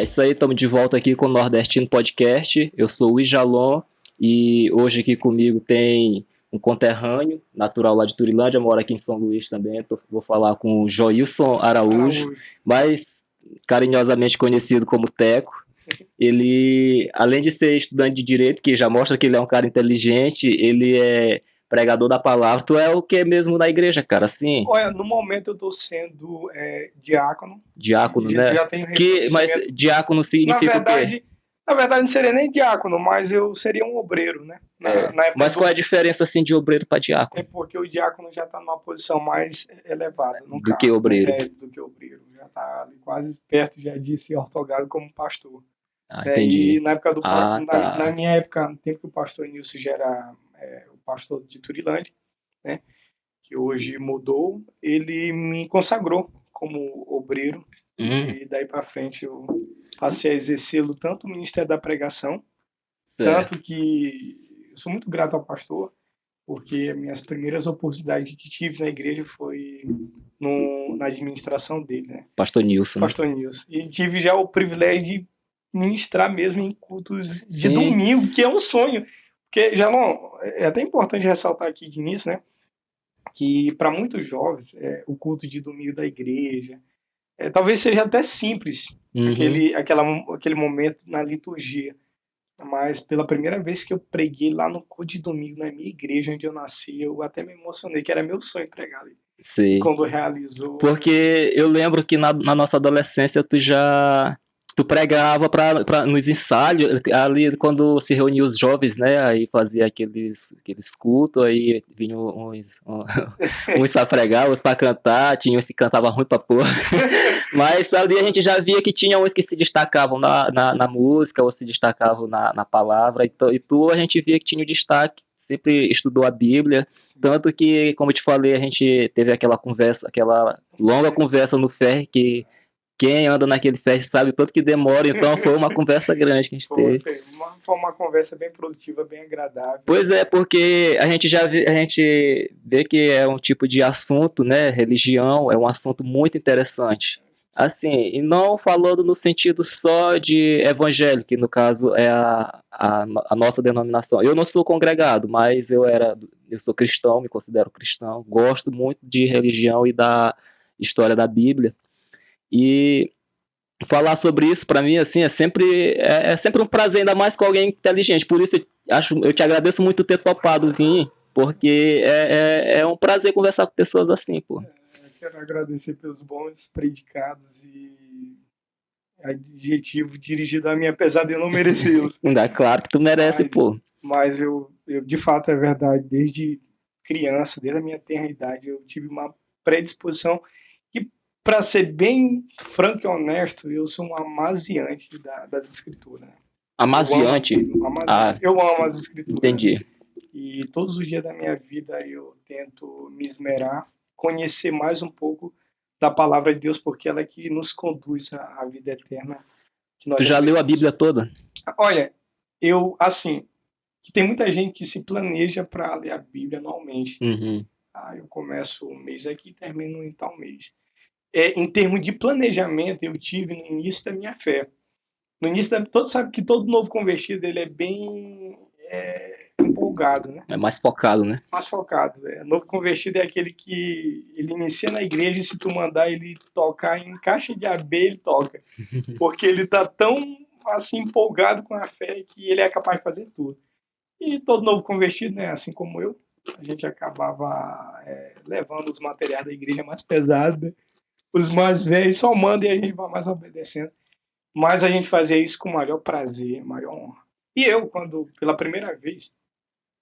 É isso aí, estamos de volta aqui com o Nordestino Podcast. Eu sou o Ijalon e hoje aqui comigo tem um conterrâneo, natural lá de Turilândia, mora aqui em São Luís também. Vou falar com o Joilson Araújo, mais carinhosamente conhecido como Teco. Ele, além de ser estudante de Direito, que já mostra que ele é um cara inteligente, ele é pregador da palavra. Tu é o que mesmo na igreja, cara? Assim? Olha, no momento eu estou sendo diácono. Diácono, né? Já tenho Mas reconhecimento. diácono significa o quê? Na verdade, não seria nem diácono, mas eu seria um obreiro, né? Mas qual é a diferença assim de obreiro para diácono? É porque o diácono já está numa posição mais elevada no do que obreiro. do que obreiro. Já está quase perto já de ser ortogado como pastor. Entendi. E na época do tá. na minha época, no tempo que o pastor Nilson já era o pastor de Turilândia, né? Que hoje mudou, ele me consagrou como obreiro. E daí para frente eu passei a exercê-lo tanto no Ministério da Pregação, tanto que eu sou muito grato ao pastor, porque as minhas primeiras oportunidades que tive na igreja foi na administração dele, né? Pastor Nilson. Pastor Nilson. E tive já o privilégio de ministrar mesmo em cultos de domingo, que é um sonho. Porque, Jalon, é até importante ressaltar aqui de início, né? Que para muitos jovens, o culto de domingo da igreja, talvez seja até simples, aquele momento na liturgia. Mas pela primeira vez que eu preguei lá no culto de domingo, na minha igreja onde eu nasci, eu até me emocionei, que era meu sonho pregar ali. Sim. Quando realizou. Porque eu lembro que na nossa adolescência tu pregava nos ensaios, ali quando se reunia os jovens, né, aí fazia aqueles cultos, aí vinham uns pra pregar, uns pra cantar, tinha uns que cantava ruim pra porra, mas ali a gente já via que tinha uns que se destacavam na música, ou se destacavam na palavra, e tu a gente via que tinha o destaque, sempre estudou a Bíblia, tanto que, como eu te falei, a gente teve aquela longa conversa no ferry, que quem anda naquele ferry sabe o tanto que demora, então foi uma conversa grande que a gente teve. Foi uma conversa bem produtiva, bem agradável. Pois é, porque a gente vê que é um tipo de assunto, né, religião, é um assunto muito interessante. Assim, e não falando no sentido só de evangelho, que no caso é a nossa denominação. Eu não sou congregado, mas eu sou cristão, me considero cristão, gosto muito de religião e da história da Bíblia. E falar sobre isso para mim assim é sempre um prazer, ainda mais com alguém inteligente. Por isso eu te agradeço muito ter topado vir, porque é um prazer conversar com pessoas assim, pô. Quero agradecer pelos bons predicados e adjetivo dirigido a mim, apesar de eu não merecê-los. Claro que tu merece, pô. Mas eu, de fato, é verdade, desde criança, desde a minha tenra idade, eu tive uma predisposição que, para ser bem franco e honesto, eu sou um amaziante das escrituras. Amaziante? Eu amo as escrituras. Entendi. E todos os dias da minha vida eu tento me esmerar, conhecer mais um pouco da palavra de Deus, porque ela é que nos conduz à vida eterna. Tu já leu a Bíblia toda? Olha, que tem muita gente que se planeja para ler a Bíblia anualmente. Eu começo um mês aqui e termino em tal mês. Em termos de planejamento, eu tive no início da minha fé. No início, todos sabem que todo novo convertido ele é bem empolgado, né? É mais focado, né? Mais focado. Novo convertido é aquele que ele inicia na igreja e se tu mandar ele tocar em caixa de abelha, ele toca. Porque ele tá tão assim empolgado com a fé que ele é capaz de fazer tudo. E todo novo convertido, né, assim como eu, a gente acabava levando os materiais da igreja mais pesados, né? Os mais velhos só mandam e a gente vai mais obedecendo. Mas a gente fazia isso com o maior prazer, maior honra. E eu, quando, pela primeira vez,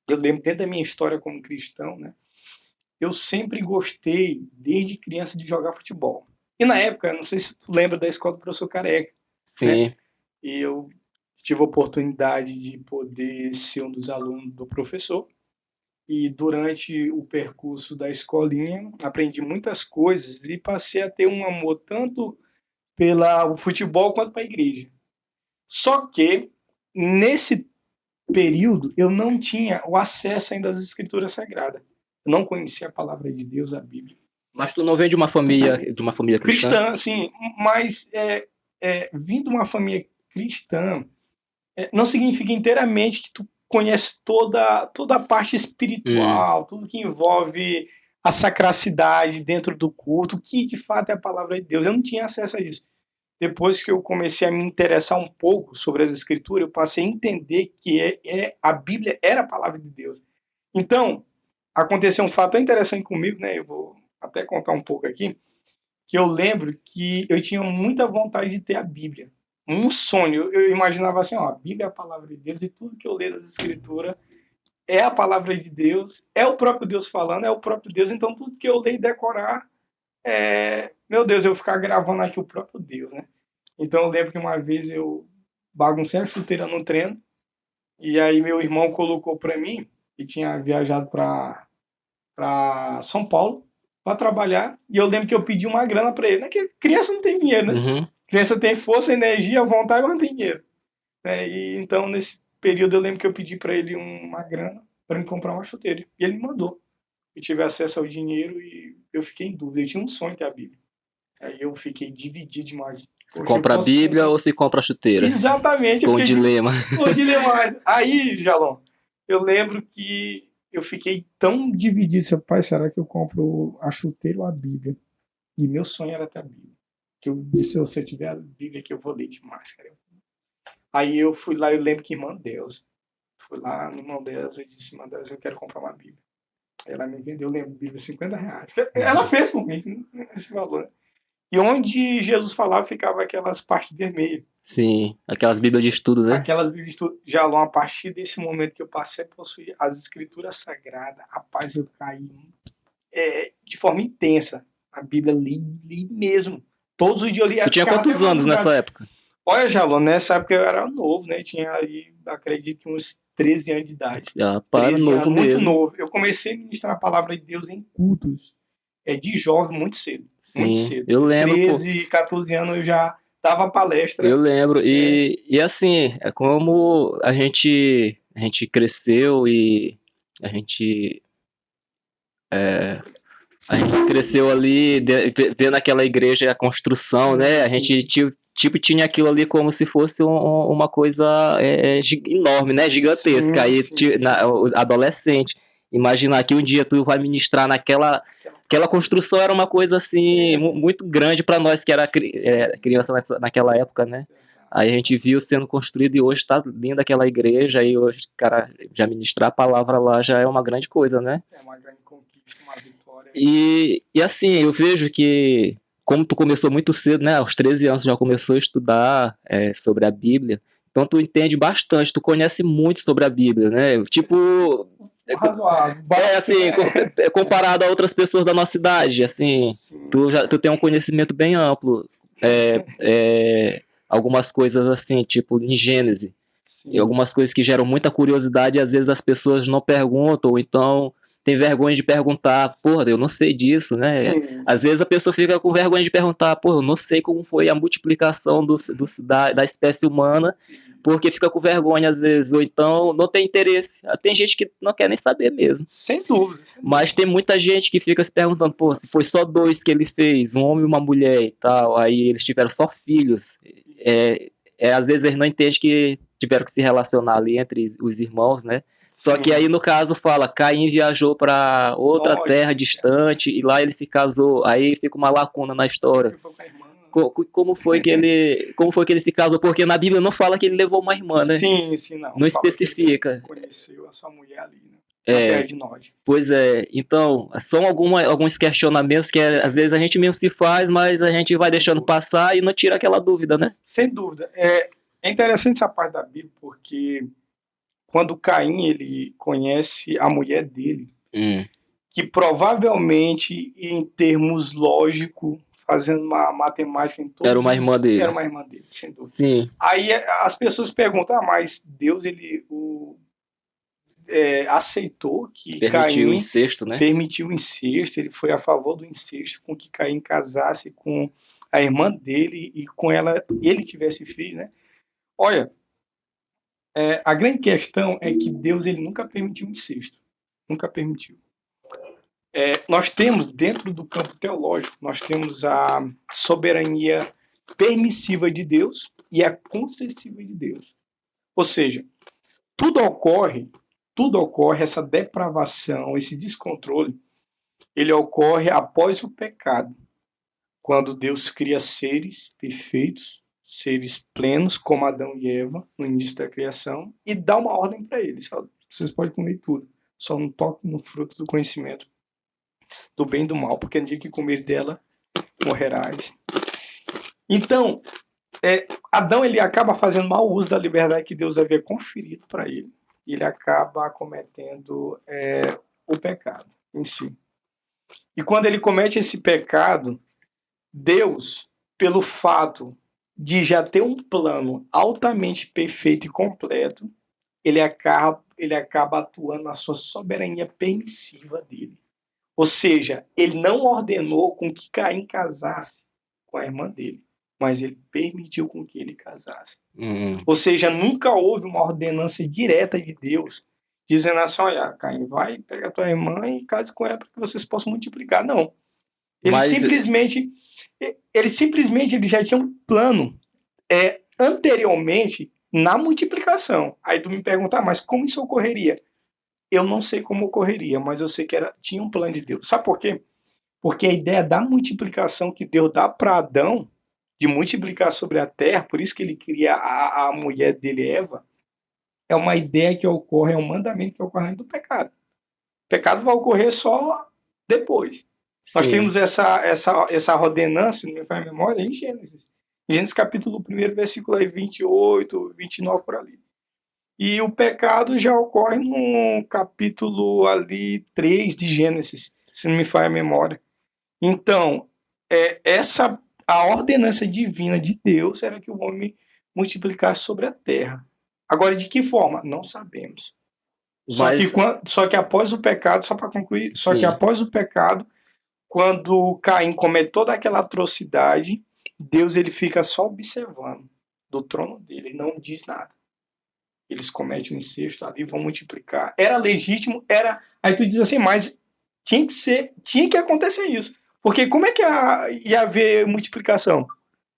eu lembro dentro da minha história como cristão, né, eu sempre gostei, desde criança, de jogar futebol. E na época, não sei se tu lembra da escola do professor Careca. Sim. Né? E eu tive a oportunidade de poder ser um dos alunos do professor. E durante o percurso da escolinha, aprendi muitas coisas e passei a ter um amor tanto pelo futebol quanto para a igreja. Só que, nesse período, eu não tinha o acesso ainda às escrituras sagradas. Eu não conhecia a palavra de Deus, a Bíblia. Mas tu não vem de uma família cristã? Cristã, sim, mas vindo de uma família cristã, não significa inteiramente que tu conhece toda a parte espiritual, tudo que envolve a sacracidade dentro do culto, o que de fato é a palavra de Deus. Eu não tinha acesso a isso. Depois que eu comecei a me interessar um pouco sobre as escrituras, eu passei a entender que a Bíblia era a palavra de Deus. Então, aconteceu um fato tão interessante comigo, né? Eu vou até contar um pouco aqui, que eu lembro que eu tinha muita vontade de ter a Bíblia. Um sonho. Eu imaginava assim, ó, a Bíblia é a palavra de Deus e tudo que eu leio das escrituras é a palavra de Deus, é o próprio Deus falando, é o próprio Deus. Então, tudo que eu leio e decorar, meu Deus, eu ficar gravando aqui o próprio Deus, né? Então, eu lembro que uma vez eu baguncei a chuteira no treino e aí meu irmão colocou para mim, que tinha viajado para São Paulo para trabalhar, e eu lembro que eu pedi uma grana para ele, né? Que criança não tem dinheiro, né? Uhum. Criança tem força, energia, vontade, mas não tem dinheiro. E então, nesse período, eu lembro que eu pedi para ele uma grana para me comprar uma chuteira. E ele me mandou. Eu tive acesso ao dinheiro e eu fiquei em dúvida. Eu tinha um sonho que é a Bíblia. Aí eu fiquei dividido demais. Se compra a Bíblia ou se compra a chuteira? Exatamente. Com o dilema. Com dilema. Aí, Jalon, eu lembro que eu fiquei tão dividido. Seu pai, será que eu compro a chuteira ou a Bíblia? E meu sonho era ter a Bíblia. Que eu disse, se eu tiver a Bíblia aqui, eu vou ler demais, cara. Aí eu fui lá, eu lembro que irmã Deus. Fui lá no irmão Deus e disse, irmã Deus, eu quero comprar uma Bíblia. Aí ela me vendeu, eu lembro, Bíblia, R$ 50. Ela fez por mim esse valor. E onde Jesus falava, ficava aquelas partes vermelhas. Sim, aquelas bíblias de estudo, né? Aquelas bíblias de estudo. Já a partir desse momento que eu passei a possuir as escrituras sagradas, rapaz, eu caí de forma intensa. A Bíblia li mesmo. Todos os dias eu li. Tu tinha quantos anos nessa época? Olha, Jalon, nessa época eu era novo, né? Tinha aí, acredito, uns 13 anos de idade. Rapaz, novo anos, mesmo. Muito novo. Eu comecei a ministrar a palavra de Deus em cultos de jovem muito cedo. Sim, muito cedo. Eu lembro, 13, 14 anos eu já dava palestra. Eu lembro. E assim, é como a gente cresceu e a gente cresceu ali vendo aquela igreja, a construção, né? A gente tinha aquilo ali como se fosse uma coisa enorme, né? Gigantesca. Aí, adolescente, imaginar que um dia tu vai ministrar aquela construção era uma coisa assim muito grande para nós que era criança naquela época, né? Aí a gente viu sendo construído e hoje está linda aquela igreja e hoje, cara, já ministrar a palavra lá já é uma grande coisa, né? É uma grande conquista, uma vitória. E assim, eu vejo que, como tu começou muito cedo, né? Aos 13 anos já começou a estudar sobre a Bíblia, então tu entende bastante, tu conhece muito sobre a Bíblia, né? Tipo, assim, comparado a outras pessoas da nossa idade, assim, tu tem um conhecimento bem amplo, algumas coisas assim, tipo em Gênesis, e algumas coisas que geram muita curiosidade e às vezes as pessoas não perguntam, então tem vergonha de perguntar, porra, eu não sei disso, né? Sim. Às vezes a pessoa fica com vergonha de perguntar, porra, eu não sei como foi a multiplicação da espécie humana, porque fica com vergonha às vezes, ou então não tem interesse. Tem gente que não quer nem saber mesmo. Sem dúvida. Mas tem muita gente que fica se perguntando, pô, se foi só 2 que ele fez, um homem e uma mulher e tal, aí eles tiveram só filhos. Às vezes eles não entendem que tiveram que se relacionar ali entre os irmãos, né? Só que aí, no caso, fala, Caim viajou para outra terra distante e lá ele se casou. Aí fica uma lacuna na história. Como foi que ele se casou? Porque na Bíblia não fala que ele levou uma irmã, né? Sim, não. Não especifica. Conheceu a sua mulher ali, né? Na terra de Nod. Pois é. Então, são alguns questionamentos que às vezes a gente mesmo se faz, mas a gente vai deixando passar e não tira aquela dúvida, né? Sem dúvida. É interessante essa parte da Bíblia, porque quando Caim ele conhece a mulher dele, que provavelmente, em termos lógicos, fazendo uma matemática em todos era uma irmã dele. Era uma irmã dele, sem dúvida. Sim. Aí as pessoas perguntam, mas Deus ele aceitou que permitiu o incesto, né? Permitiu o incesto, ele foi a favor do incesto, com que Caim casasse com a irmã dele e com ela ele tivesse filho, né? Olha, a grande questão é que Deus ele nunca permitiu o incesto, nunca permitiu. Nós temos, dentro do campo teológico, nós temos a soberania permissiva de Deus e a concessiva de Deus. Ou seja, tudo ocorre, essa depravação, esse descontrole, ele ocorre após o pecado, quando Deus cria seres perfeitos, seres plenos, como Adão e Eva, no início da criação, e dá uma ordem para eles. Vocês podem comer tudo, só não toquem no fruto do conhecimento do bem e do mal, porque no dia que comer dela, morrerás. Então, Adão ele acaba fazendo mau uso da liberdade que Deus havia conferido para ele. E ele acaba cometendo o pecado em si. E quando ele comete esse pecado, Deus, pelo fato de já ter um plano altamente perfeito e completo, ele acaba atuando na sua soberania permissiva dele. Ou seja, ele não ordenou com que Caim casasse com a irmã dele, mas ele permitiu com que ele casasse. Ou seja, nunca houve uma ordenança direta de Deus dizendo assim, olha, Caim, vai pegar tua irmã e case com ela para que vocês possam multiplicar. Não. Ele simplesmente ele já tinha um plano anteriormente na multiplicação. Aí tu me pergunta, mas como isso ocorreria? Eu não sei como ocorreria, mas eu sei que tinha um plano de Deus. Sabe por quê? Porque a ideia da multiplicação que Deus dá para Adão, de multiplicar sobre a terra, por isso que ele cria a mulher dele, Eva, é uma ideia que ocorre, é um mandamento que ocorre do pecado. O pecado vai ocorrer só depois. Sim. Nós temos essa ordenança, não me faz memória, em Gênesis. Gênesis capítulo 1, versículo 28, 29, por ali. E o pecado já ocorre no capítulo ali 3 de Gênesis, se não me falha a memória. Então, a ordenança divina de Deus era que o homem multiplicasse sobre a terra. Agora, de que forma? Não sabemos. Só que após o pecado, só para concluir, que após o pecado, quando Caim comete toda aquela atrocidade, Deus ele fica só observando do trono dele, ele não diz nada. Eles cometem o incesto ali, vão multiplicar. Era legítimo, Aí tu diz assim, mas tinha que acontecer isso. Porque como é que ia haver multiplicação?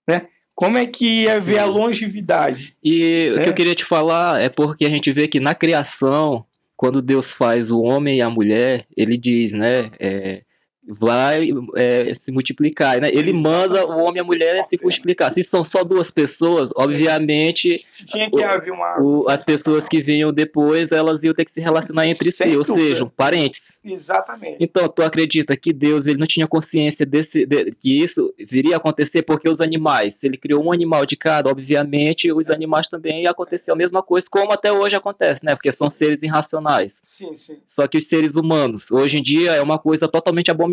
Né? Como é que ia haver a longevidade? E o que eu queria te falar é porque a gente vê que na criação, quando Deus faz o homem e a mulher, ele diz, né? Vai se multiplicar, né? Ele manda o homem e a mulher se multiplicar. Se são só duas pessoas, obviamente tinha que haver as pessoas que vinham depois, elas iam ter que se relacionar entre si, ou seja, parentes. Exatamente. Então, tu acredita que Deus ele não tinha consciência que isso viria a acontecer porque os animais, se ele criou um animal de cada, obviamente os animais também ia acontecer a mesma coisa, como até hoje acontece, né? Porque são seres irracionais. Sim, sim. Só que os seres humanos, hoje em dia, é uma coisa totalmente abominável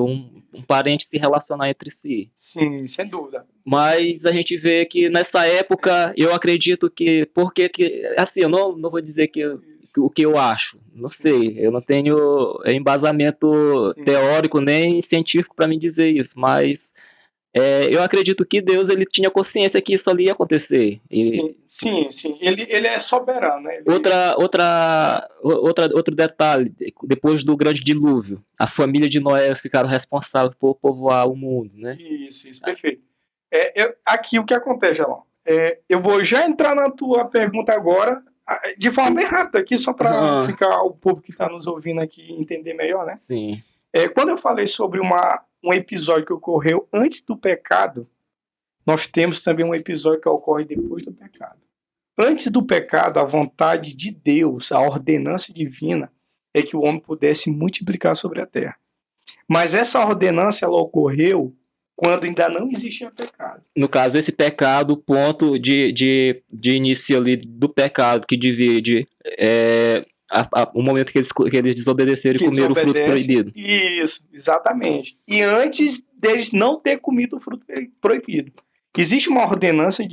um parente se relacionar entre si. Sim, sem dúvida. Mas a gente vê que nessa época, eu acredito que, assim, eu não vou dizer o que eu acho, não sei, eu não tenho embasamento teórico nem científico para me dizer isso, mas eu acredito que Deus ele tinha consciência que isso ali ia acontecer. Sim. Ele é soberano, né? Outro detalhe, depois do grande dilúvio, a família de Noé ficaram responsáveis por povoar o mundo, né? Isso, perfeito. Aqui o que acontece, João? Eu vou já entrar na tua pergunta agora, de forma bem rápida aqui, só para ficar o público que está nos ouvindo aqui entender melhor, né? Sim. Quando eu falei sobre um episódio que ocorreu antes do pecado, nós temos também um episódio que ocorre depois do pecado. Antes do pecado, a vontade de Deus, a ordenança divina, é que o homem pudesse multiplicar sobre a terra. Mas essa ordenança ela ocorreu quando ainda não existia pecado. No caso, esse pecado, o ponto de início ali do pecado que divide o momento que eles desobedeceram e comeram o fruto proibido. Isso, exatamente. E antes deles não ter comido o fruto proibido. Existe uma ordenança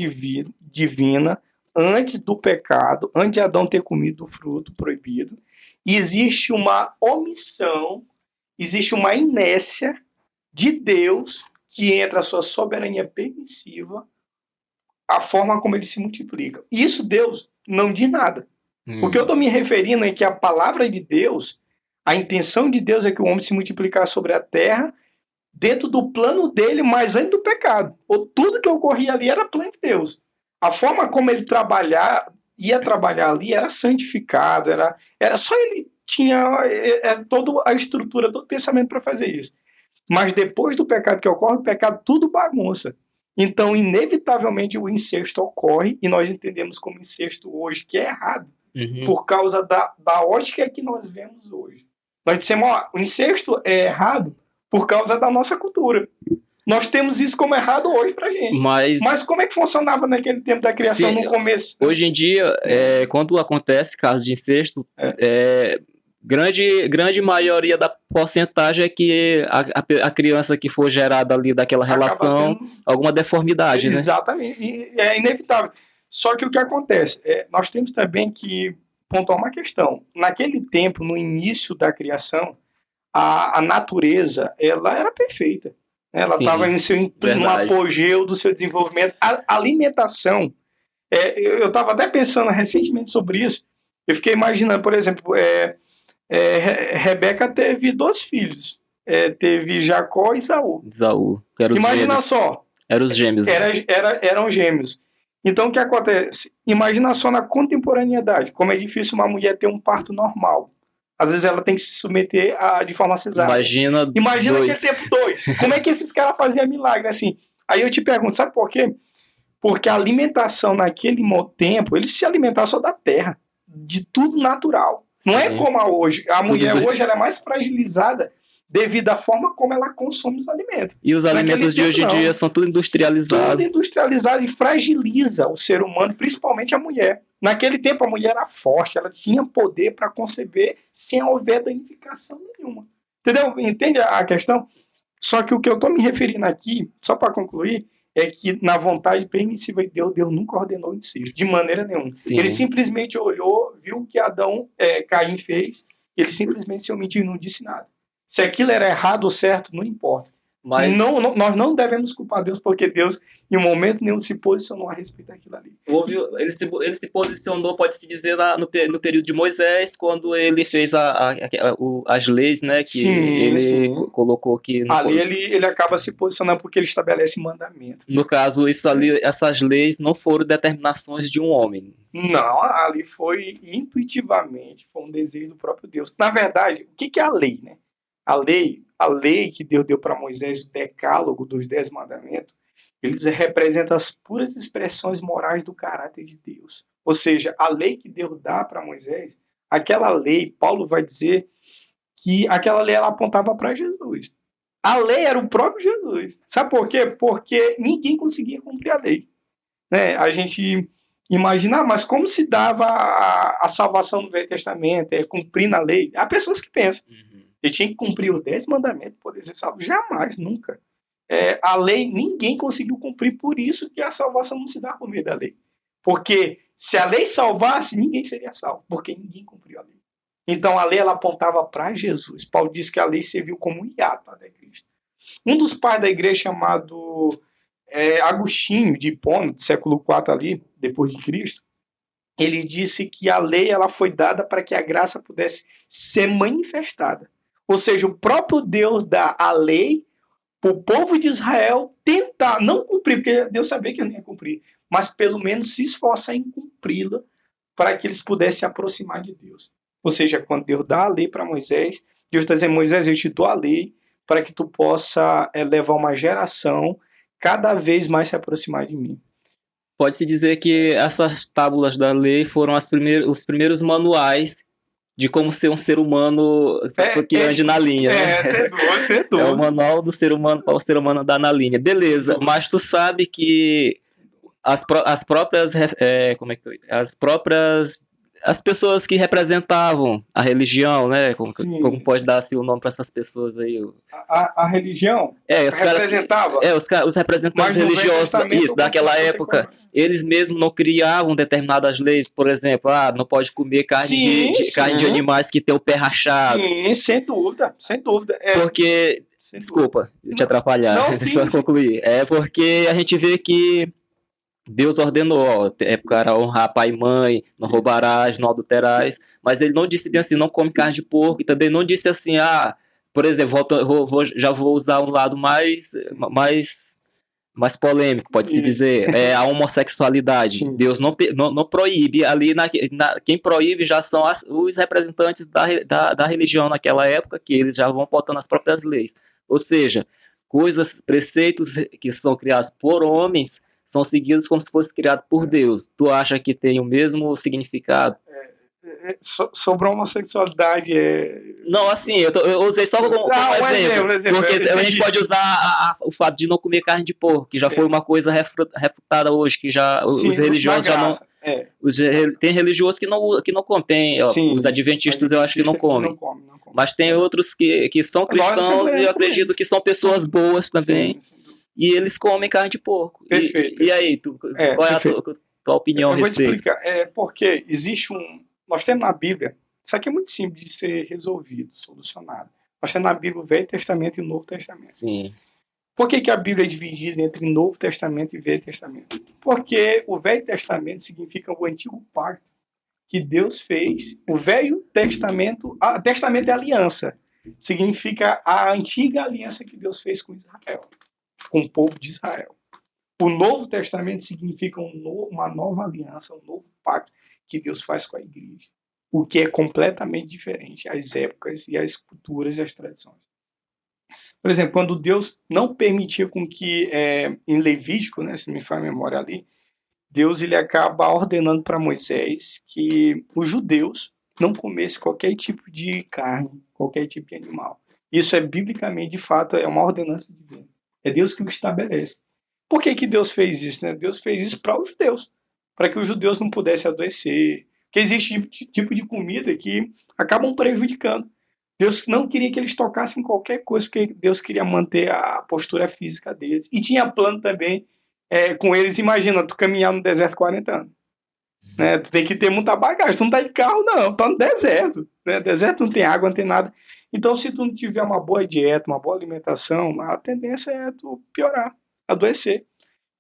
divina antes do pecado, antes de Adão ter comido o fruto proibido. E existe uma omissão, existe uma inércia de Deus que entra a sua soberania permissiva, a forma como ele se multiplica. Isso Deus não diz nada. O que eu estou me referindo é que a palavra de Deus, a intenção de Deus é que o homem se multiplicasse sobre a terra dentro do plano dele, mas antes do pecado. Ou tudo que ocorria ali era plano de Deus. A forma como ele ia trabalhar ali era santificado, era só ele tinha toda a estrutura, todo o pensamento para fazer isso. Mas depois do pecado que ocorre, o pecado tudo bagunça. Então, inevitavelmente, o incesto ocorre, e nós entendemos como incesto hoje, que é errado, por causa da ótica que nós vemos hoje. Nós dissemos, o incesto é errado por causa da nossa cultura. Nós temos isso como errado hoje pra gente. Mas como é que funcionava naquele tempo da criação, no começo? Hoje em dia, quando acontece caso de incesto, grande maioria da porcentagem é que a criança que for gerada ali daquela relação, alguma deformidade, né? Exatamente, e é inevitável. Só que o que acontece? Nós temos também que pontuar uma questão. Naquele tempo, no início da criação, a natureza, ela era perfeita. Ela estava no apogeu do seu desenvolvimento. A alimentação, eu estava até pensando recentemente sobre isso. Eu fiquei imaginando, por exemplo, Rebeca teve 2 filhos. Teve Jacó e Isaú. Imagina só. Eram os gêmeos. Eram gêmeos. Então, o que acontece? Imagina só na contemporaneidade, como é difícil uma mulher ter um parto normal. Às vezes ela tem que se submeter de forma cesárea. Imagina aquele tempo 2. Como é que esses caras faziam milagre assim? Aí eu te pergunto, sabe por quê? Porque a alimentação naquele tempo, eles se alimentavam só da terra, de tudo natural. Não é como a hoje. A mulher hoje ela é mais fragilizada devido à forma como ela consome os alimentos. E os alimentos de hoje em dia são tudo industrializados. Tudo industrializado e fragiliza o ser humano, principalmente a mulher. Naquele tempo a mulher era forte, ela tinha poder para conceber sem haver danificação nenhuma. Entendeu? Entende a questão? Só que o que eu estou me referindo aqui, só para concluir, é que na vontade permissiva de Deus, Deus nunca ordenou o incesto, de maneira nenhuma. Sim. Ele simplesmente olhou, viu o que Caim fez, ele simplesmente se omitiu e não disse nada. Se aquilo era errado ou certo, não importa. Mas nós não devemos culpar Deus, porque Deus, em momento nenhum, se posicionou a respeito daquilo ali. Ele se posicionou, pode-se dizer, no período de Moisés, quando ele fez as leis, né? Que ele colocou que... Ali ele acaba se posicionando porque ele estabelece mandamento. No caso, essas leis não foram determinações de um homem. Não, ali foi intuitivamente, foi um desejo do próprio Deus. Na verdade, o que é a lei, né? A lei que Deus deu para Moisés, o decálogo dos 10 mandamentos, eles representam as puras expressões morais do caráter de Deus. Ou seja, a lei que Deus dá para Moisés, aquela lei, Paulo vai dizer que aquela lei ela apontava para Jesus. A lei era o próprio Jesus. Sabe por quê? Porque ninguém conseguia cumprir a lei. Né? A gente imagina, mas como se dava a salvação no Velho Testamento, cumprindo a lei? Há pessoas que pensam. Ele tinha que cumprir os 10 mandamentos para poder ser salvo. Jamais, nunca. A lei, ninguém conseguiu cumprir, por isso que a salvação não se dá por meio da lei. Porque se a lei salvasse, ninguém seria salvo, porque ninguém cumpriu a lei. Então a lei ela apontava para Jesus. Paulo diz que a lei serviu como um hiato até Cristo. Um dos pais da igreja chamado Agostinho de Hipona, do século IV ali, depois de Cristo, ele disse que a lei ela foi dada para que a graça pudesse ser manifestada. Ou seja, o próprio Deus dá a lei para o povo de Israel tentar, não cumprir, porque Deus sabia que não ia cumprir, mas pelo menos se esforçar em cumpri-la para que eles pudessem se aproximar de Deus. Ou seja, quando Deus dá a lei para Moisés, Deus está dizendo, Moisés, eu te dou a lei para que tu possa levar uma geração cada vez mais se aproximar de mim. Pode-se dizer que essas tábulas da lei foram os primeiros manuais de como ser um ser humano que ande na linha. Sem dúvida. É o manual do ser humano para o ser humano andar na linha. Beleza, mas tu sabe que as próprias as pessoas que representavam a religião, né? Como pode dar assim, o nome para essas pessoas aí? A religião representava? Os representantes religiosos daquela época, eles mesmos não criavam determinadas leis, por exemplo, não pode comer carne de animais que tem o pé rachado. Sim, sem dúvida. Porque, desculpa te atrapalhar, só concluir. É porque a gente vê que Deus ordenou, para honrar pai e mãe, não roubarás, não adulterarás, mas ele não disse bem assim, não come carne de porco, e também não disse assim, por exemplo, já vou usar um lado mais polêmico, pode-se dizer, é a homossexualidade. Sim. Deus não proíbe, ali quem proíbe já são os representantes da religião naquela época, que eles já vão botando as próprias leis. Ou seja, preceitos que são criados por homens são seguidos como se fosse criado por Deus. Tu acha que tem o mesmo significado? Sobre a homossexualidade Não, assim, eu usei só como exemplo, porque a gente pode usar o fato de não comer carne de porco, que já foi uma coisa refutada hoje, que já Sim, os religiosos já não... Tem religiosos que não comem, os adventistas eu acho que não comem. Mas tem outros que são cristãos e eu acredito que são pessoas boas também, e eles comem carne de porco. Perfeito. E aí, qual é a tua opinião a respeito? Eu vou te explicar. Porque existe nós temos na Bíblia, isso aqui é muito simples de ser resolvido, solucionado. Nós temos na Bíblia o Velho Testamento e o Novo Testamento. Sim. Por que a Bíblia é dividida entre Novo Testamento e Velho Testamento? Porque o Velho Testamento significa o antigo pacto que Deus fez. O Velho Testamento, Testamento é aliança, significa a antiga aliança que Deus fez com Israel, com o povo de Israel. O Novo Testamento significa uma nova aliança, um novo pacto que Deus faz com a igreja, o que é completamente diferente, as épocas e as culturas e as tradições. Por exemplo, quando Deus não permitia com que, em Levítico, né, se me faz a memória ali, Deus ele acaba ordenando para Moisés que os judeus não comessem qualquer tipo de carne, qualquer tipo de animal. Isso é biblicamente, de fato, é uma ordenança divina. É Deus que o estabelece. Por que Deus fez isso? Né? Deus fez isso para os judeus, para que os judeus não pudessem adoecer. Porque existe tipo de comida que acabam prejudicando. Deus não queria que eles tocassem qualquer coisa, porque Deus queria manter a postura física deles. E tinha plano também com eles. Imagina, tu caminhar no deserto 40 anos. Né? Tu tem que ter muita bagagem. Tu não tá de carro, não. Tá no deserto. Né? Deserto não tem água, não tem nada. Então, se tu não tiver uma boa dieta, uma boa alimentação, a tendência é tu piorar, adoecer.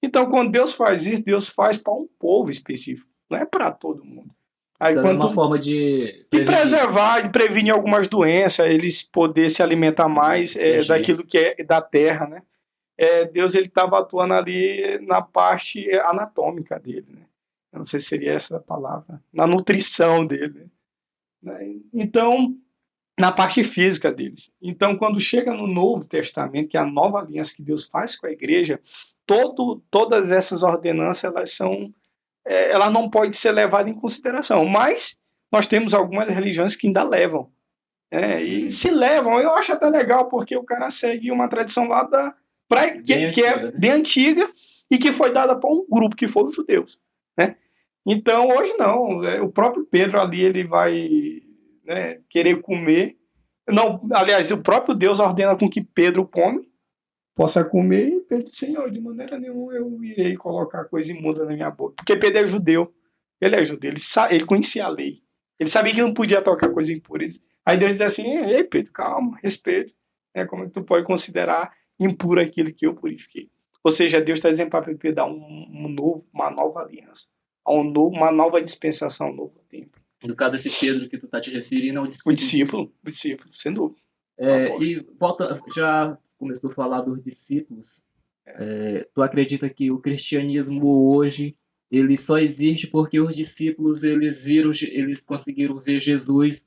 Então, quando Deus faz isso, Deus faz para um povo específico. Não é para todo mundo. Aí, é uma forma de preservar, de prevenir algumas doenças, eles poder se alimentar mais daquilo que é da terra, né? Deus ele estava atuando ali na parte anatômica dele, né? Eu não sei se seria essa a palavra, na nutrição dele, né? Então, na parte física deles. Então, quando chega no Novo Testamento, que é a nova aliança que Deus faz com a igreja, todas essas ordenanças elas não podem ser levadas em consideração, mas nós temos algumas religiões que ainda levam. E se levam, eu acho até legal, porque o cara segue uma tradição lá que é bem antiga e que foi dada para um grupo, que foram os judeus. Né? Então, hoje não. O próprio Pedro ali, ele vai querer comer. Não, aliás, o próprio Deus ordena com que Pedro possa comer, e Pedro disse: Senhor, de maneira nenhuma eu irei colocar coisa imunda na minha boca. Porque Pedro é judeu. Ele é judeu, ele conhecia a lei. Ele sabia que não podia tocar coisa impura. Aí Deus diz assim: ei, Pedro, calma, respeito. Como é que tu pode considerar impuro aquilo que eu purifiquei? Ou seja, Deus está dizendo para Pedro dar uma nova aliança, uma nova dispensação, um novo tempo. No caso, esse Pedro que tu está te referindo é o discípulo. O discípulo, sem dúvida. E já começou a falar dos discípulos. Tu acredita que o cristianismo hoje ele só existe porque os discípulos eles conseguiram ver Jesus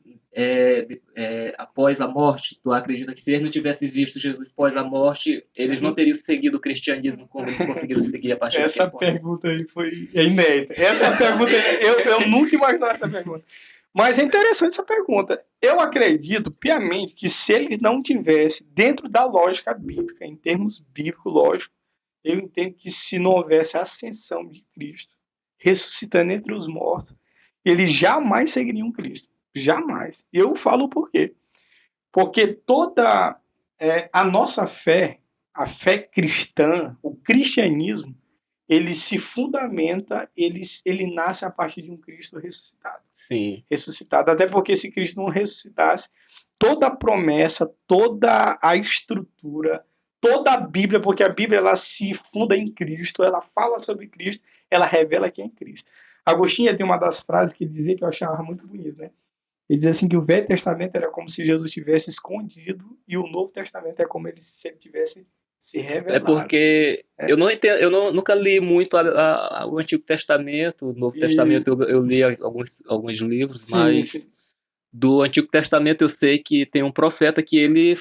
após a morte? Tu acredita que se eles não tivessem visto Jesus após a morte, eles não teriam seguido o cristianismo como eles conseguiram seguir a partir Essa pergunta aí é inédita. Essa pergunta, eu nunca imaginava essa pergunta. Mas é interessante essa pergunta. Eu acredito piamente que se eles não tivessem, dentro da lógica bíblica, em termos bíblicos, lógico, eu entendo que se não houvesse a ascensão de Cristo, ressuscitando entre os mortos, eles jamais seguiriam Cristo. Jamais. Eu falo por quê. Porque toda a nossa fé, a fé cristã, o cristianismo, ele se fundamenta, ele nasce a partir de um Cristo ressuscitado. Sim. Ressuscitado. Até porque se Cristo não ressuscitasse, toda a promessa, toda a estrutura, toda a Bíblia, porque a Bíblia ela se funda em Cristo, ela fala sobre Cristo, ela revela quem é Cristo. Agostinho tem uma das frases que ele dizia que eu achava muito bonito, né? Ele diz assim que o Velho Testamento era como se Jesus tivesse escondido e o Novo Testamento é como se ele tivesse se É revelado. porque É. eu não entendo, nunca li muito o Antigo Testamento, o Novo E Testamento eu li alguns livros, sim, mas do Antigo Testamento eu sei que tem um profeta que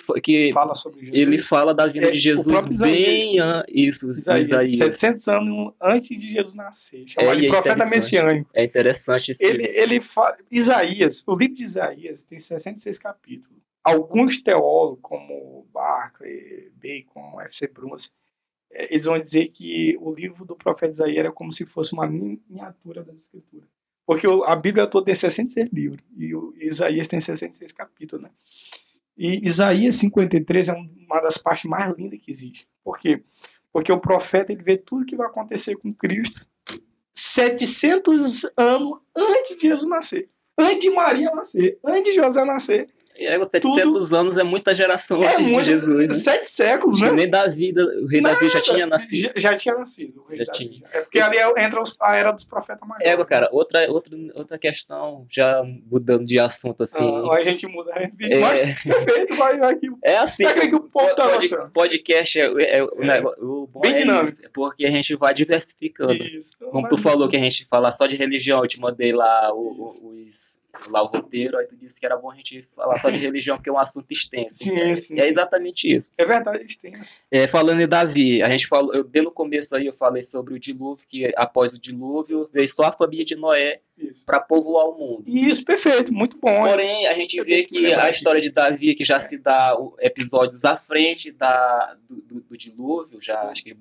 fala sobre ele Jesus. fala da vinda de O Jesus próprio Isaías, bem isso, o Isaías, Isaías. 700 anos antes de Jesus nascer, chamado E de é profeta interessante. messiânico. É interessante esse. Ele fala, Isaías, o livro de Isaías tem 66 capítulos. Alguns teólogos, como Barclay, Bacon, F.C. Bruns, eles vão dizer que o livro do profeta Isaías era como se fosse uma miniatura das escrituras. Porque a Bíblia toda tem 66 livros e o Isaías tem 66 capítulos, né? E Isaías 53 é uma das partes mais lindas que existe. Por quê? Porque o profeta ele vê tudo que vai acontecer com Cristo 700 anos antes de Jesus nascer. Antes de Maria nascer. Antes de José nascer. Os 700 anos é muita geração antes de Jesus, né? 7 séculos, Acho né? que nem o rei Davi já tinha nascido. Já tinha nascido. O rei Já Davi. tinha. É porque ali entra a era dos profetas maiores. Cara, outra questão, já mudando de assunto assim. A gente muda. Mas perfeito, vai aqui. É assim, que o povo tá gostando. podcast o bom bem dinâmico. Isso, porque a gente vai diversificando. Isso. Como tu falou que a gente falar só de religião, eu te mandei lá o roteiro, aí tu disse que era bom a gente falar só de religião, porque é um assunto extenso. Sim. É exatamente isso. É verdade, extenso. Falando em Davi, a gente falou, bem no começo aí eu falei sobre o dilúvio, que após o dilúvio veio só a família de Noé para povoar o mundo. Isso, perfeito, muito bom. Porém, a gente vê que a história de Davi, que já se dá episódios à frente do dilúvio, já acho que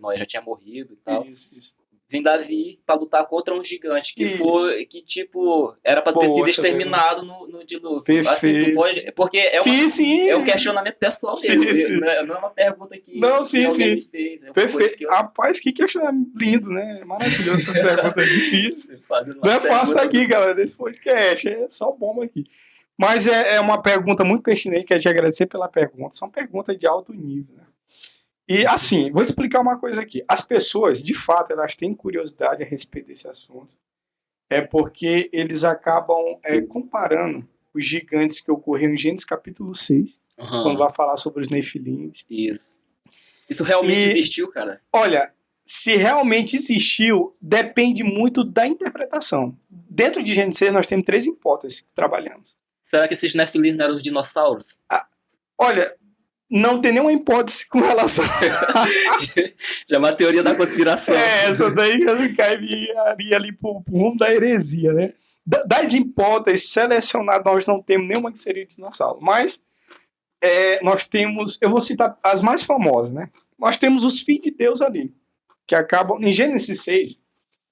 Noé já tinha morrido e tal. Isso. Vem Davi para lutar contra um gigante que tipo era para ter sido exterminado no dilúvio. Perfeito. Assim, tu pode, porque é um questionamento pessoal mesmo. Não é uma pergunta que alguém me fez. Perfeito. Rapaz, que questionamento lindo, né? Maravilhoso essas perguntas difíceis. Não é fácil estar aqui, galera, nesse podcast. É só bomba aqui. Mas é uma pergunta muito pertinente, quero te agradecer pela pergunta. São perguntas de alto nível, né? E assim, vou explicar uma coisa aqui. As pessoas, de fato, elas têm curiosidade a respeito desse assunto. É porque eles acabam comparando os gigantes que ocorreram em Gênesis capítulo 6, quando vai falar sobre os nefilins. Isso realmente existiu, cara? Olha, se realmente existiu, depende muito da interpretação. Dentro de Gênesis 6, nós temos 3 hipóteses que trabalhamos. Será que esses nefilins não eram os dinossauros? Olha, não tem nenhuma hipótese com relação já é uma teoria da conspiração. Essa daí já cairia ali pro rumo da heresia, né? Das hipóteses selecionadas, nós não temos nenhuma que seria dinossauro. Mas nós temos, eu vou citar as mais famosas, né? Nós temos os filhos de Deus ali, que acabam, em Gênesis 6,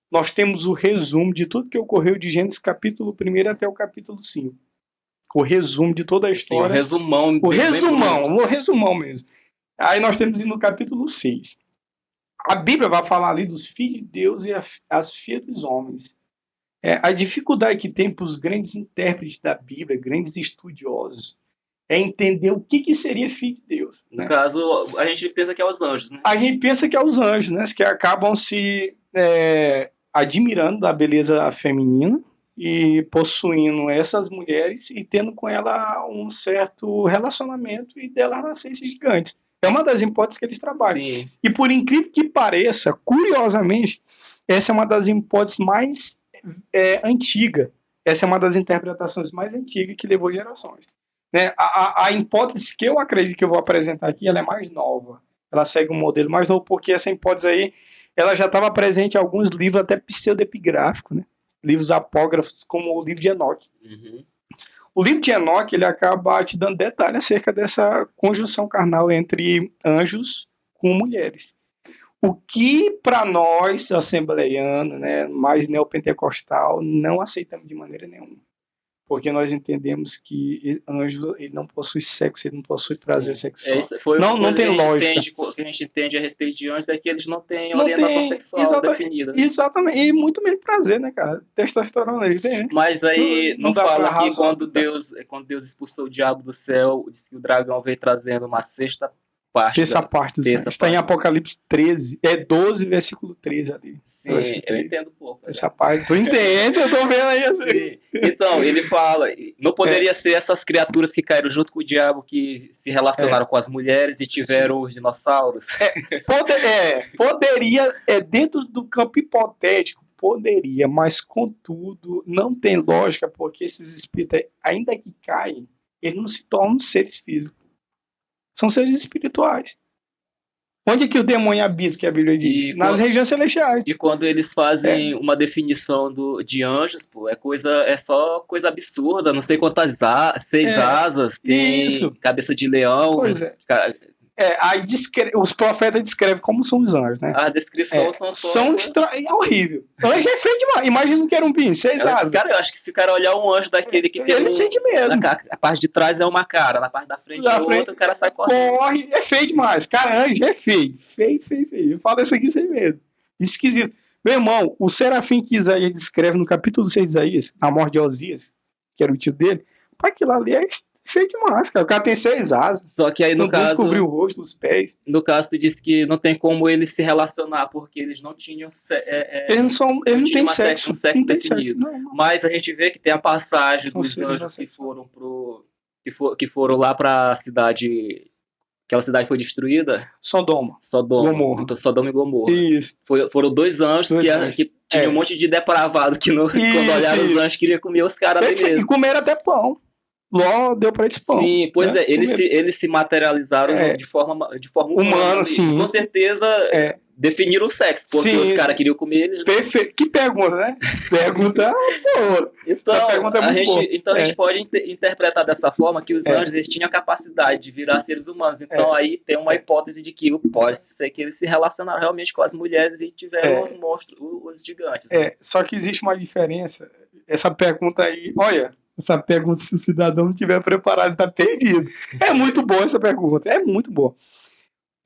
nós temos o resumo de tudo que ocorreu de Gênesis capítulo 1 até o capítulo 5. O resumo de toda a história. Sim, o resumão mesmo. Aí nós temos no capítulo 6. A Bíblia vai falar ali dos filhos de Deus e as filhas dos homens. A dificuldade que tem para os grandes intérpretes da Bíblia, grandes estudiosos, é entender o que seria filho de Deus. No caso, a gente pensa que é os anjos, né? A gente pensa que é os anjos, né? Que acabam se admirando da beleza feminina e possuindo essas mulheres e tendo com ela um certo relacionamento e dela nascer esse gigante. É uma das hipóteses que eles trabalham. Sim. E por incrível que pareça, curiosamente, essa é uma das hipóteses mais antigas. Essa é uma das interpretações mais antigas que levou gerações. Né? A hipótese que eu acredito que eu vou apresentar aqui, ela é mais nova. Ela segue um modelo mais novo, porque essa hipótese aí, ela já estava presente em alguns livros até pseudepigráficos, né? Livros apócrifos, como o livro de Enoque. Uhum. O livro de Enoque, ele acaba te dando detalhes acerca dessa conjunção carnal entre anjos com mulheres. O que, para nós, assembleianos, né, mais neopentecostal, não aceitamos de maneira nenhuma. Porque nós entendemos que anjo ele não possui sexo, ele não possui prazer sexual. Não tem lógica. O que a gente entende a respeito de anjos é que eles não têm orientação sexual definida. Exatamente, e muito menos prazer, né, cara? Testosterona eles têm, né? Mas aí não fala que quando Deus expulsou o diabo do céu, disse que o dragão veio trazendo uma cesta terça parte dos anjos. Está em Apocalipse 13, 12, versículo 13 ali. Sim, eu entendo um pouco. Essa parte, tu entende? Eu tô vendo aí. Assim. Então, ele fala, não poderia ser essas criaturas que caíram junto com o diabo, que se relacionaram com as mulheres e tiveram os dinossauros? Poderia, dentro do campo hipotético, poderia, mas contudo, não tem lógica, porque esses espíritos, ainda que caem, eles não se tornam seres físicos. São seres espirituais. Onde é que o demônio habita, que a Bíblia diz? Nas regiões celestiais. E quando eles fazem uma definição de anjos, pô, é só coisa absurda. Não sei quantas 6 asas, tem cabeça de leão. Pois é. Aí os profetas descrevem como são os anjos, né? A descrição é horrível. Anjo é feio demais. Imagina um querubim, 6 asas. Cara, eu acho que se o cara olhar um anjo daquele que tem ele sente medo. A parte de trás é uma cara, na parte da frente é outra, o cara sai correndo. Corre, é feio demais. Cara, anjo é feio. Feio. Eu falo isso aqui sem medo. Esquisito. Meu irmão, o serafim que Isaías descreve no capítulo 6 de Isaías, a morte de Osias, que era o tio dele, aquilo ali é feio demais, cara. O cara tem 6 asas. Só que aí, no caso, descobriu o rosto, os pés. No caso, tu disse que não tem como eles se relacionar, porque eles não tinham eles não têm sexo. Um sexo definido. Não. Mas a gente vê que tem a passagem dos anjos que foram lá para a cidade. Aquela cidade foi destruída? Sodoma. Gomorra. Então, Sodoma e Gomorra. Isso. Foram 2 anjos que tinha um monte de depravado que quando olharam os anjos queria comer os caras ali mesmo. E comeram até pão. Ló deu pra eles pão. Sim, pois é, eles se materializaram de forma humana. Sim. Com certeza definiram o sexo, porque os caras queriam comer eles. Perfeito. Que pergunta, né? Pergunta boa. Então, pergunta a gente pode interpretar dessa forma que os anjos eles tinham a capacidade de virar seres humanos. Então aí tem uma hipótese de que pode ser que eles se relacionaram realmente com as mulheres e tiveram os monstros, os gigantes. Né? Só que existe uma diferença. Essa pergunta aí, olha... Essa pergunta, se o cidadão não estiver preparado, está perdido. É muito boa essa pergunta, é muito boa.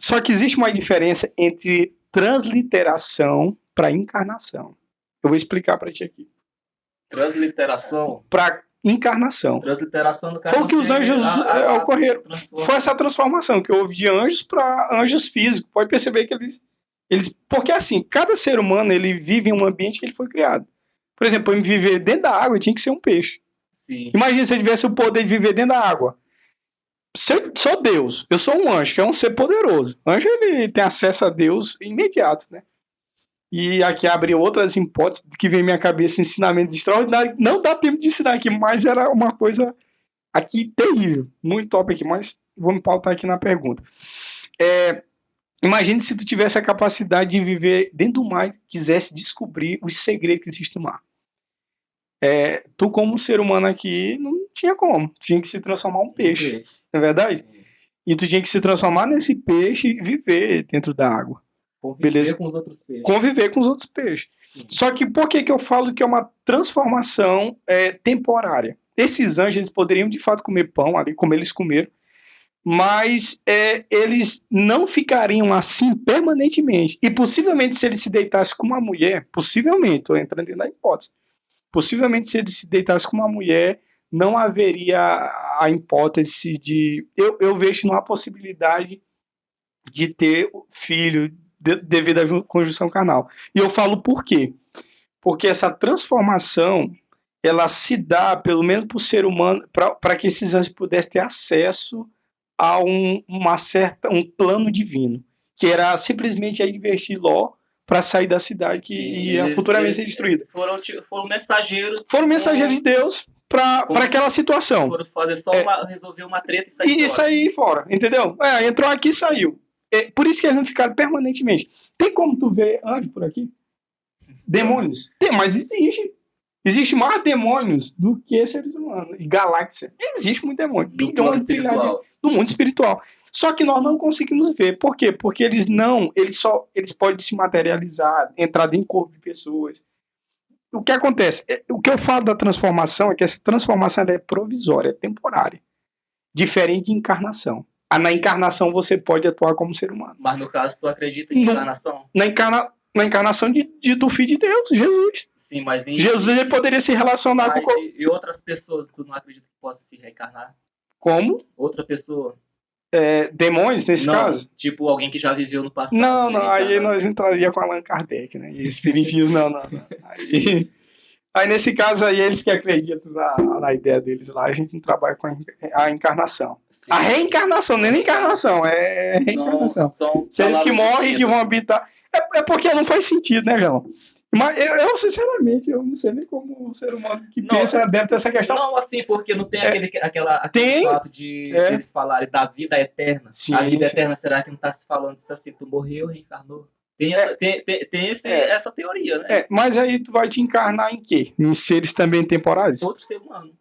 Só que existe uma diferença entre transliteração para encarnação. Eu vou explicar para ti aqui. Transliteração? Para encarnação. Transliteração do caso. Foi o que os anjos ocorreram. Foi essa transformação que houve de anjos para anjos físicos. Pode perceber que eles... Porque assim, cada ser humano ele vive em um ambiente que ele foi criado. Por exemplo, para viver dentro da água, tinha que ser um peixe. Sim. Imagina se eu tivesse o poder de viver dentro da água. Se eu sou Deus, eu sou um anjo, que é um ser poderoso. O anjo ele tem acesso a Deus imediato, né? E aqui abre outras hipóteses que vem à minha cabeça, ensinamentos extraordinários. Não dá tempo de ensinar aqui, mas era uma coisa aqui terrível, muito top aqui, mas vou me pautar aqui na pergunta. Imagine se tu tivesse a capacidade de viver dentro do mar e quisesse descobrir os segredos que existem no mar. Tu como ser humano aqui não tinha como, tinha que se transformar em um peixe, não é verdade? Sim. E tu tinha que se transformar nesse peixe e viver dentro da água. Conviver com os outros peixes. Conviver com os outros peixes. Sim. Só que por que eu falo que é uma transformação temporária? Esses anjos eles poderiam de fato comer pão ali, como eles comeram, mas eles não ficariam assim permanentemente. E possivelmente se eles se deitassem com uma mulher, possivelmente, estou entrando dentro da hipótese, possivelmente se ele se deitasse com uma mulher, não haveria a hipótese de... Eu vejo não há possibilidade de ter filho devido à conjunção carnal. E eu falo por quê? Porque essa transformação, ela se dá, pelo menos para o ser humano, para que esses anjos pudessem ter acesso a um plano divino, que era simplesmente investir Ló para sair da cidade que ia futuramente ser destruída. Foram mensageiros. Foram mensageiros de Deus para aquela situação. Foram fazer resolver uma treta e sair fora. E sair fora, entendeu? Entrou aqui e saiu. Por isso que eles não ficaram permanentemente. Tem como tu ver anjo por aqui? Demônios? Tem, mas existe. Existe mais demônios do que seres humanos. E galáxia. Existe muito demônio. Bilhões de do mundo espiritual. Só que nós não conseguimos ver. Por quê? Porque eles podem se materializar, entrar dentro do corpo de pessoas. O que acontece? O que eu falo da transformação é que essa transformação é provisória, é temporária. Diferente de encarnação. Na encarnação você pode atuar como ser humano. Mas no caso, tu acredita em encarnação? Na encarnação do Filho de Deus, Jesus. Sim, mas Jesus ele poderia se relacionar com... E outras pessoas, tu não acredita que possa se reencarnar? Como? Outra pessoa. demônios, nesse Não, caso? tipo alguém que já viveu no passado. Não, sem não, aí reencarnar. nós entraria com Allan Kardec, né? E espiritismo, não. Aí, nesse caso aí, eles que acreditam na ideia deles lá, a gente não trabalha com a encarnação. Sim. A reencarnação, nem a encarnação, é reencarnação. São Seres que palavras morrem e que vão distintas. habitar. É porque não faz sentido, né, João? Mas eu, sinceramente, eu não sei nem como o ser humano que pensa dentro dessa questão. Não, assim, porque não tem aquele Tem. fato de eles falarem da vida eterna. Sim, a vida sim. eterna, será que não está se falando disso assim? Tu morreu, reencarnou? Tem essa teoria, né? Mas aí tu vai te encarnar em quê? Em seres também temporários? Outro ser humano.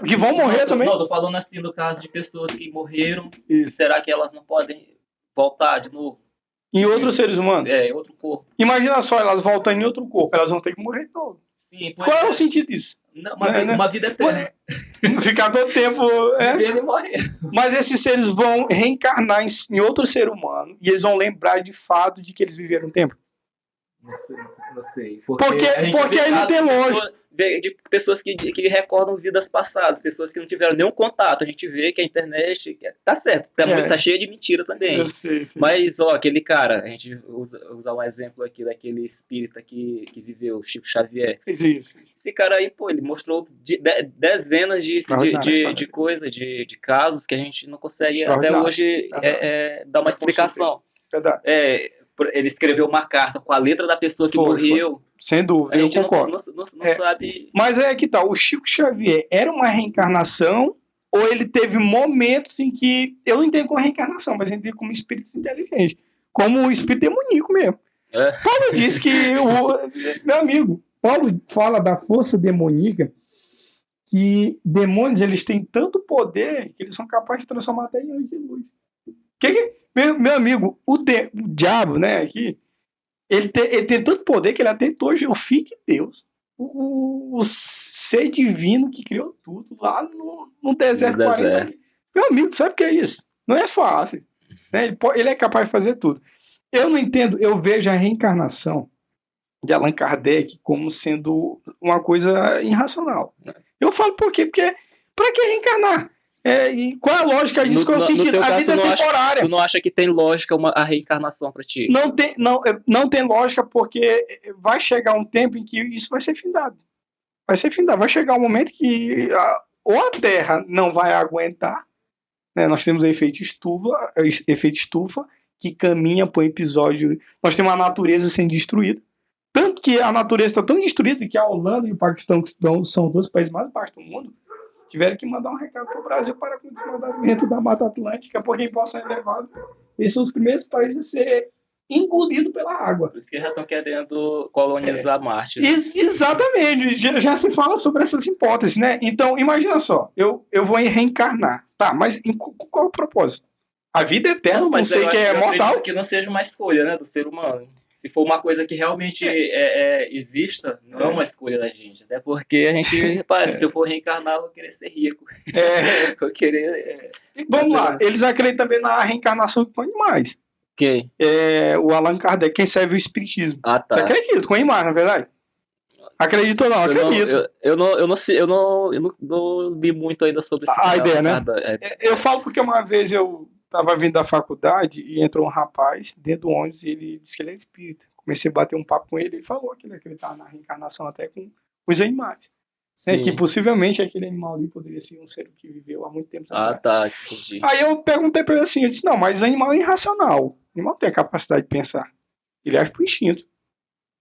Que vão morrer também? Não, tô falando assim do caso de pessoas que morreram. Isso. Será que elas não podem voltar de novo? Em outros seres humanos? Em outro corpo. Imagina só, elas voltando em outro corpo, elas vão ter que morrer de novo. Sim, Qual é o sentido disso? Não, uma vida eterna. Ficar todo tempo... Vivendo e morrer. Mas esses seres vão reencarnar em outro ser humano e eles vão lembrar de fato de que eles viveram um tempo? Não sei. Porque aí não tem lógica. De pessoas que recordam vidas passadas, pessoas que não tiveram nenhum contato. A gente vê que a internet tá certo, tá cheia de mentira também. Eu sei. Mas, aquele cara, a gente usa um exemplo aqui daquele espírita que viveu, Chico Xavier. Isso. Esse cara aí, ele mostrou dezenas de coisas, de casos que a gente não consegue até hoje dar uma explicação. Verdade. Ele escreveu uma carta com a letra da pessoa que morreu. Sem dúvida, eu concordo. Não sabe... Mas é que tá, o Chico Xavier era uma reencarnação ou ele teve momentos em que, eu não entendo como reencarnação, mas eu entendo como espíritos inteligentes, como o espírito demoníaco mesmo. Paulo diz que, meu amigo, Paulo fala da força demoníaca, que demônios eles têm tanto poder que eles são capazes de transformar até em anjo de luz. Meu amigo, o diabo, né, aqui, ele tem tanto poder que ele atentou o Filho de Deus, o ser divino que criou tudo, lá no deserto. 40. Meu amigo, sabe o que é isso? Não é fácil. Né? Ele é capaz de fazer tudo. Eu não entendo, eu vejo a reencarnação de Allan Kardec como sendo uma coisa irracional. Eu falo por quê? Porque para que reencarnar? E qual é a lógica disso? Qual é o sentido? A vida é temporária. Tu não acha que tem lógica a reencarnação para ti? Não tem lógica, porque vai chegar um tempo em que isso vai ser findado. Vai chegar um momento que ou a Terra não vai aguentar, né? Nós temos o efeito estufa, que caminha para o episódio. Nós temos a natureza sendo destruída. Tanto que a natureza está tão destruída que a Holanda e o Paquistão, que são 2 países mais baixos do mundo, tiveram que mandar um recado para o Brasil para com o desmatamento da Mata Atlântica, porque em possa ser elevado. Eles são os primeiros países a ser engolidos pela água. Por isso que já estão querendo colonizar Marte. Né? Exatamente. Já se fala sobre essas hipóteses, né? Então, imagina só, eu vou reencarnar. Tá, mas qual é o propósito? A vida eterna, mas sei que é mortal. Que não seja uma escolha, né, do ser humano. Se for uma coisa que realmente exista, não é uma escolha da gente. Até porque a gente, se eu for reencarnar, eu vou querer ser rico. Eu querer... Vamos lá, eles acreditam também na reencarnação com animais. Quem? O Allan Kardec, quem serve o espiritismo. Ah, tá. Você acredita com animais, na verdade? Acredito ou não? Acredito. Eu não li muito ainda sobre esse a ideia, né? Eu falo porque uma vez eu estava vindo da faculdade e entrou um rapaz dentro do ônibus e ele disse que ele é espírita. Comecei a bater um papo com ele, ele falou que ele acreditava na reencarnação até com os animais. Né? Que possivelmente aquele animal ali poderia ser um ser que viveu há muito tempo atrás. Tá, entendi. Aí eu perguntei para ele assim, eu disse, não, mas animal é irracional. O animal tem a capacidade de pensar. Ele age por instinto.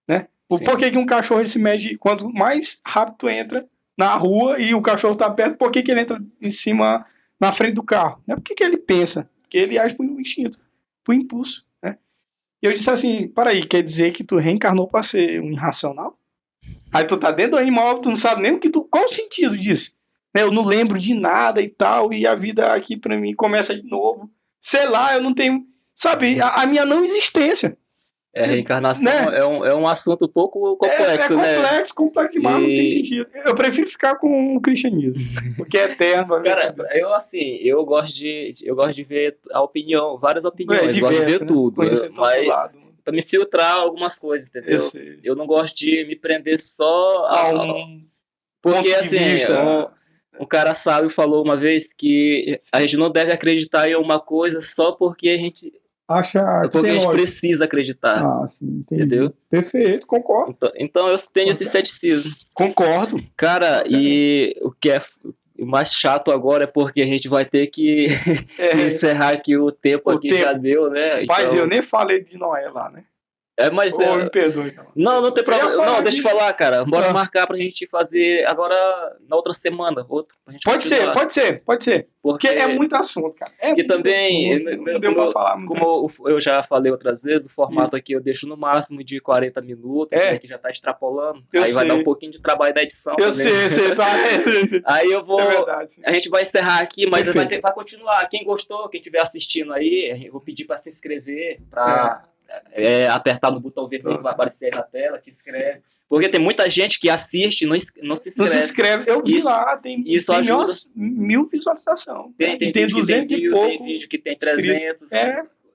Né? Por que um cachorro ele se mede, quanto mais rápido tu entra na rua e o cachorro está perto, por que ele entra em cima, na frente do carro? Não é porque ele pensa, porque ele age por instinto, por impulso. Né? E eu disse assim, peraí, quer dizer que tu reencarnou para ser um irracional? Aí tu tá dentro do animal, tu não sabe nem qual o sentido disso. Eu não lembro de nada e tal, e a vida aqui para mim começa de novo. Sei lá, eu não tenho, sabe, a minha não existência. Reencarnação, né? é um assunto um pouco complexo, né? Complexo demais, não tem sentido. Eu prefiro ficar com o cristianismo, porque é eterno. Cara, eu gosto de ver várias opiniões, gosto de ver, né? Tudo, mas para me filtrar algumas coisas, entendeu? Eu não gosto de me prender só a porque assim, Um cara sábio falou uma vez que a gente não deve acreditar em uma coisa só porque a gente precisa acreditar. Ah, sim, entendi. Entendeu? Perfeito, concordo. Então eu tenho esse ceticismo. Concordo. Cara, e o que é mais chato agora é porque a gente vai ter que encerrar aqui o tempo já deu, né? Mas eu nem falei de Noé lá, né? Mas me perdoe. Não tem problema. Não, deixa eu te falar, cara. Bora marcar pra gente fazer agora na outra semana. Pra gente pode ser. Porque é muito assunto, cara. E também, como eu já falei outras vezes, o formato aqui eu deixo no máximo de 40 minutos, né, que já tá extrapolando. Aí vai dar um pouquinho de trabalho da edição. Eu sei. Aí eu vou. A gente vai encerrar aqui, mas vai continuar. Quem gostou, quem estiver assistindo aí, eu vou pedir pra se inscrever, pra. Apertar no botão vermelho que vai aparecer aí na tela, te inscreve. Porque tem muita gente que assiste e não se inscreve. Não se inscreve. Eu vi lá, tem ajuda. 1000 visualizações. Tem 200 e pouco. Tem vídeo que tem 300.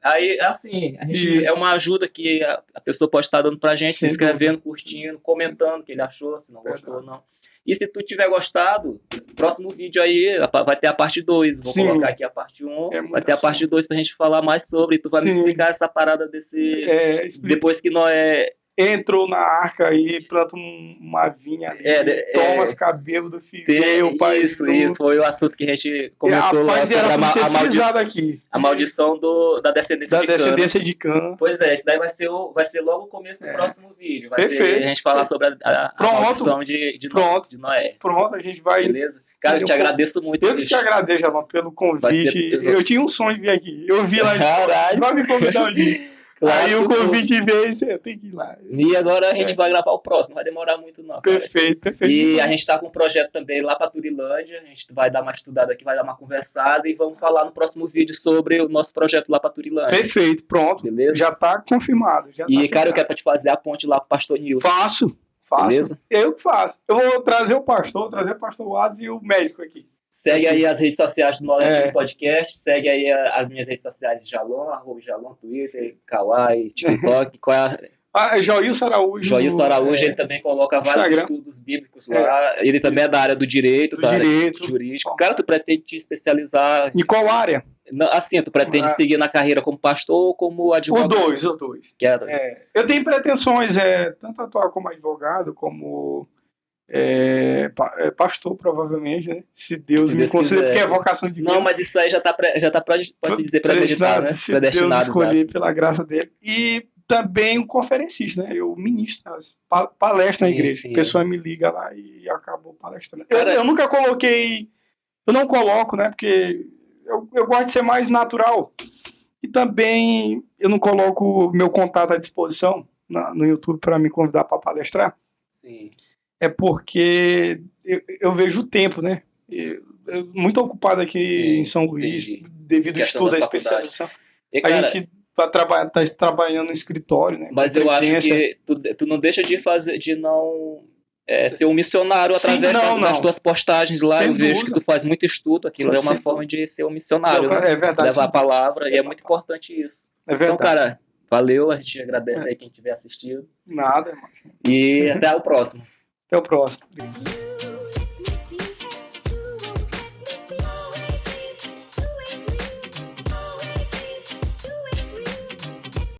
Aí, assim, é uma ajuda que a pessoa pode estar dando pra gente, se inscrevendo, curtindo, comentando o que ele achou, se não gostou ou não. E se tu tiver gostado, próximo vídeo aí vai ter a parte 2. Vou colocar aqui a parte 1. Vai ter a parte 2 pra gente falar mais sobre. Tu vai me explicar essa parada desse. Depois que Noé entrou na arca aí, planta uma vinha ali, toma, fica bêbado, filho. Isso foi o assunto que a gente comentou lá sobre a maldição da descendência de Cã. Pois é, esse daí vai ser logo o começo do próximo vídeo. Vai ser a gente falar sobre a maldição de Noé. Pronto, a gente vai... Beleza? Cara, eu te agradeço muito. Eu que te agradeço, Javan, pelo convite. Eu tinha um sonho de vir aqui. Eu vi lá de vai me convidar um dia. Claro, aí o convite veio, você tem que ir lá. E agora a gente vai gravar o próximo, não vai demorar muito não. Perfeito. E a gente tá com um projeto também lá pra Turilândia, a gente vai dar uma estudada aqui, vai dar uma conversada e vamos falar no próximo vídeo sobre o nosso projeto lá pra Turilândia. Perfeito, pronto. Beleza? Já tá confirmado. Cara, eu quero pra te fazer a ponte lá com o pastor Nilson. Faço. Beleza? Eu que faço. Eu vou trazer o pastor Waz e o médico aqui. Segue aí as redes sociais do Nordeste Podcast, segue aí as minhas redes sociais de Jalon, @Jalon, Twitter, Kawaii, TikTok. Qual é Joilson Araújo. Joilson Araújo, ele também coloca vários estudos bíblicos lá. Ele também é da área do direito, jurídico. Cara, tu pretende te especializar... Em qual área? Assim, tu pretende seguir na carreira como pastor ou como advogado? Os dois. Eu tenho pretensões, tanto atuar como advogado, como... pastor, provavelmente, né? Se Deus me conceder, porque é vocação de Deus. Não, mas isso aí já tá pode-se dizer, predestinado, né? Se Deus escolher pela graça dele. E também um conferencista, né? Eu ministro, palestra na igreja. A pessoa me liga lá e acabou palestrando. Eu nunca coloquei... Eu não coloco, né? Porque eu gosto de ser mais natural. E também eu não coloco meu contato à disposição no YouTube para me convidar para palestrar. Sim. É porque eu vejo o tempo, né? Muito ocupado aqui em São Luís, devido ao estudo da especialização. A gente tá trabalhando no escritório, né? Mas eu acho que tu não deixa de não ser um missionário através das tuas postagens lá. Eu vejo que tu faz muito estudo, aquilo é uma forma de ser um missionário, né? É verdade. Levar a palavra, e é muito importante isso. É verdade. Então, cara, valeu, a gente agradece aí quem tiver assistido. Nada, irmão. E até o próximo. Até o próximo.